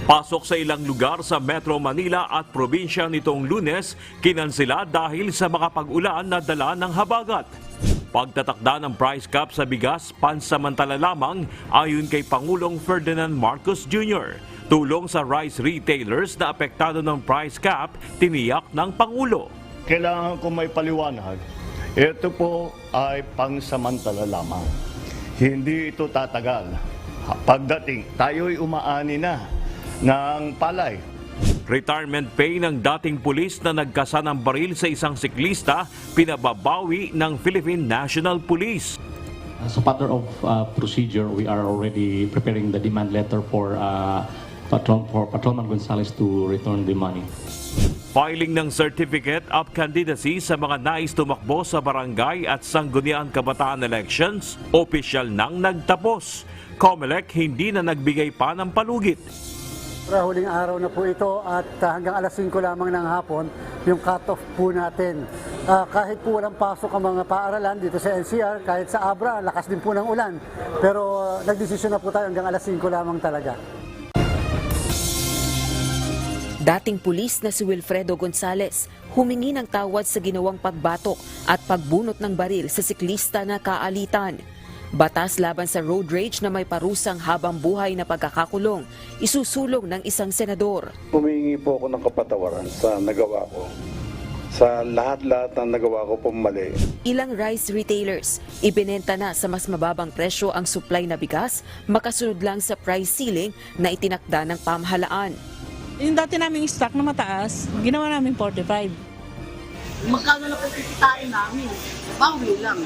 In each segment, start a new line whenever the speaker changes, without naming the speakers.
Pasok sa ilang lugar sa Metro Manila at probinsya nitong Lunes, kinansela dahil sa mga pag-ulan na dala ng habagat. Pagtatakda ng price cap sa bigas, pansamantala lamang ayon kay Pangulong Ferdinand Marcos Jr. Tulong sa rice retailers na apektado ng price cap, tiniyak ng Pangulo.
Kailangan ko may paliwanag. Ito po ay pangsamantala lamang. Hindi ito tatagal. Pagdating, tayo'y umaani na ng palay.
Retirement pay ng dating pulis na nagkasa ng baril sa isang siklista, pinababawi ng Philippine National Police.
As a matter of procedure, we are already preparing the demand letter for Patrolman Gonzales to return the money.
Filing ng Certificate of Candidacy sa mga nais tumakbo sa barangay at sangguniang kabataan elections, opisyal nang nagtapos. COMELEC hindi na nagbigay pa ng palugit.
Huling araw na po ito at hanggang alas 5 lamang ng hapon yung cut-off po natin. Kahit po walang pasok ang mga paaralan dito sa NCR, kahit sa Abra, lakas din po ng ulan. Pero nagdesisyon na po tayo hanggang alas 5 lamang talaga.
Dating pulis na si Wilfredo Gonzales humingi ng tawad sa ginawang pagbatok at pagbunot ng baril sa siklista na kaalitan. Batas laban sa road rage na may parusang habang buhay na pagkakakulong, isusulong ng isang senador.
Humingi po ako ng kapatawaran sa nagawa ko. Sa lahat-lahat ng nagawa ko pong mali.
Ilang rice retailers, ibinenta na sa mas mababang presyo ang supply na bigas, makasunod lang sa price ceiling na itinakda ng pamahalaan.
Yung dati naming stock na mataas, ginawa namin 45.
Magkano na po kikitain namin? Bawi lang.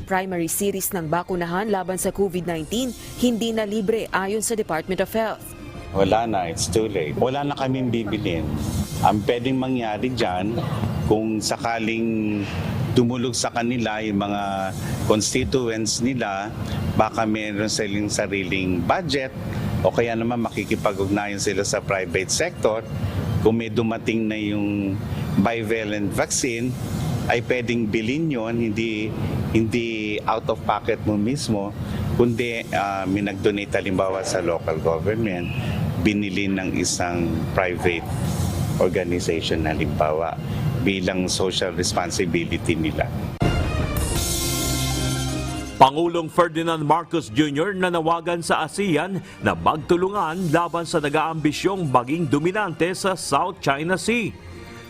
Primary series ng bakunahan laban sa COVID-19 hindi na libre ayon sa Department of Health.
Wala na, it's too late. Wala na kaming bibilin. Ang pwedeng mangyari dyan, kung sakaling dumulog sa kanila yung mga constituents nila, baka meron silang sariling budget o kaya naman makikipag-ugnayan sila sa private sector. Kung may dumating na yung bivalent vaccine, ay pwedeng bilhin yun, hindi out of pocket mo mismo, kundi may nag-donate halimbawa sa local government, binili ng isang private organization halimbawa bilang social responsibility nila.
Pangulong Ferdinand Marcos Jr. nanawagan sa ASEAN na magtulungan laban sa nag-aambisyong maging dominante sa South China Sea.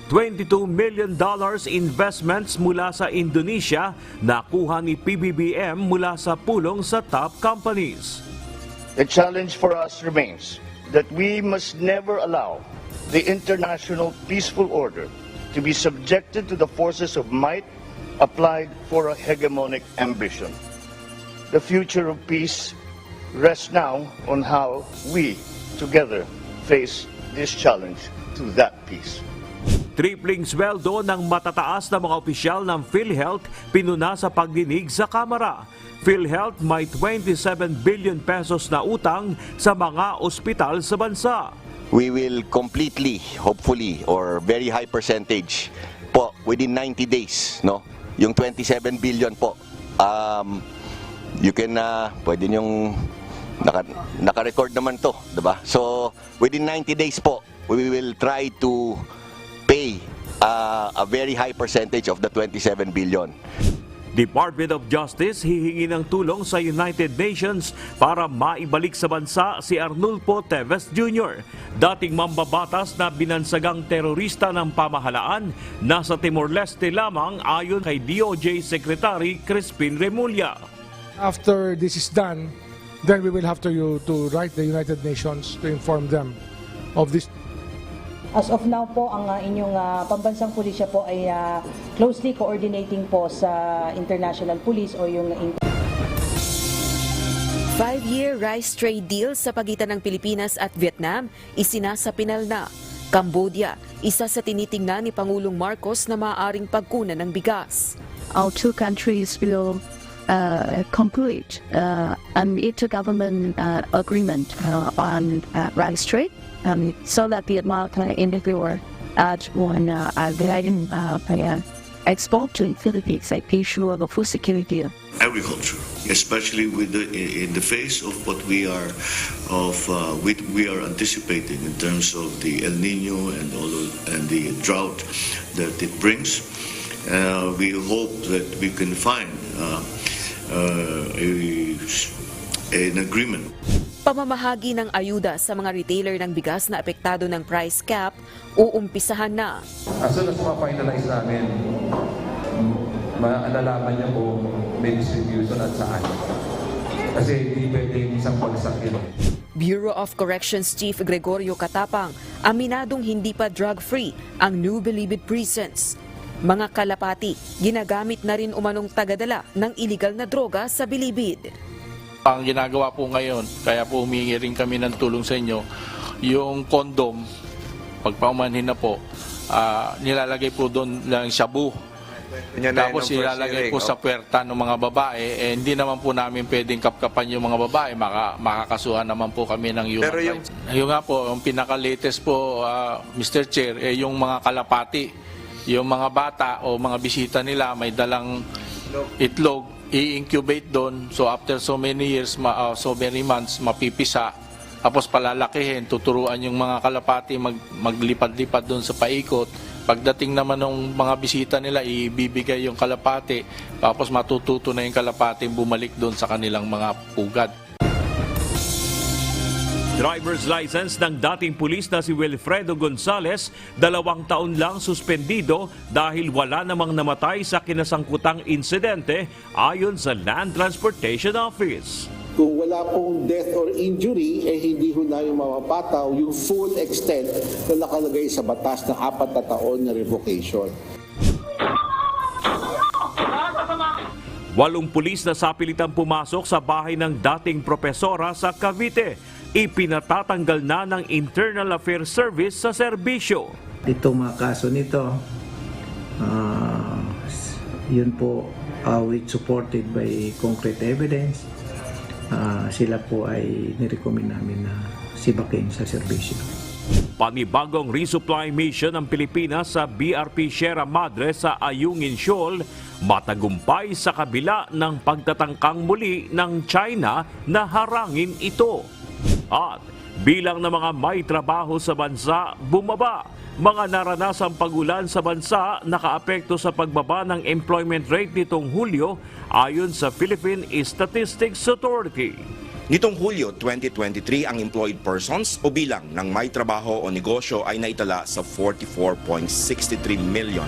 $22 million investments mula sa Indonesia nakuha ni PBBM mula sa pulong sa top companies.
The challenge for us remains that we must never allow the international peaceful order to be subjected to the forces of might applied for a hegemonic ambition. The future of peace rests now on how we together face this challenge to that peace.
Tripling sweldo ng matataas na mga opisyal ng PhilHealth pinuna sa pagdinig sa Kamara. PhilHealth may 27 billion pesos na utang sa mga ospital sa bansa.
We will completely, hopefully, or very high percentage po within 90 days, no? Yung 27 billion po. You can pwede yung naka-record naman to, 'di ba? So, within 90 days po, we will try to pay a very high percentage of the 27 billion.
Department of Justice hihingi ng tulong sa United Nations para maibalik sa bansa si Arnulfo Teves Jr., dating mambabatas na binansagang terorista ng pamahalaan, nasa Timor-Leste lamang ayon kay DOJ Secretary Crispin Remulla.
After this is done, then we will have to write the United Nations to inform them of this.
As of now po, ang inyong pambansang pulisya po ay closely coordinating po sa international police o yung
5-year rice trade deal sa pagitan ng Pilipinas at Vietnam isinasapinal na. Cambodia, isa sa tinitingnan ni Pangulong Marcos na maaaring pagkunan ng bigas.
Our two countries will complete an intergovernment agreement on rice trade. So that Vietnam can interfere at one guiding export to the Philippines, like issue of food security.
Agriculture, especially in the face of what we are anticipating in terms of the El Nino and the drought that it brings. We hope that we can find an agreement.
Pamamahagi ng ayuda sa mga retailer ng bigas na apektado ng price cap, uumpisahan na.
As soon as ma-finalize namin, malalaman niyo kung may distribution at saan. Kasi hindi pwedeng isang bagsak yun.
Bureau of Corrections Chief Gregorio Katapang, aminadong hindi pa drug-free ang New Bilibid prisons. Mga kalapati, ginagamit na rin umanong tagadala ng iligal na droga sa Bilibid.
Ang ginagawa po ngayon, kaya po humingi rin kami ng tulong sa inyo, yung condom, pagpaumanhin na po, nilalagay po doon lang shabu. Tapos ilalagay po sa puwerta ng mga babae, hindi naman po namin pwedeng kapkapan yung mga babae, makakasuhan naman po kami ng human rights. Yung nga po, yung pinaka-latest po, Mr. Chair, yung mga kalapati, yung mga bata o mga bisita nila may dalang itlog, i-incubate doon, so after so many years, so many months, mapipisa, tapos palalakihin, tuturuan yung mga kalapati maglipad-lipad doon sa paikot. Pagdating naman ng mga bisita nila, ibibigay yung kalapati, tapos matututo na yung kalapati bumalik doon sa kanilang mga pugad.
Driver's license ng dating pulis na si Wilfredo Gonzales, 2 taon lang suspendido dahil wala namang namatay sa kinasangkutang insidente ayon sa Land Transportation Office.
Kung wala pong death or injury, hindi ho namin mapapataw yung full extent na nakalagay sa batas na 4 na taon na revocation.
8 pulis na sapilitang pumasok sa bahay ng dating propesora sa Cavite. Ipinatatanggal na ng Internal Affairs Service sa serbisyo.
Itong mga kaso nito, yun po, which supported by concrete evidence, sila po ay nirecommend namin na sibakin sa serbisyo.
Panibagong resupply mission ng Pilipinas sa BRP Sierra Madre sa Ayungin Shoal, matagumpay sa kabila ng pagtatangkang muli ng China na harangin ito. At bilang ng mga may trabaho sa bansa bumaba, mga naranasang pagulan sa bansa nakaapekto sa pagbaba ng employment rate nitong Hulyo ayon sa Philippine Statistics Authority.
Nitong Hulyo 2023, ang employed persons o bilang ng may trabaho o negosyo ay naitala sa 44.63 million.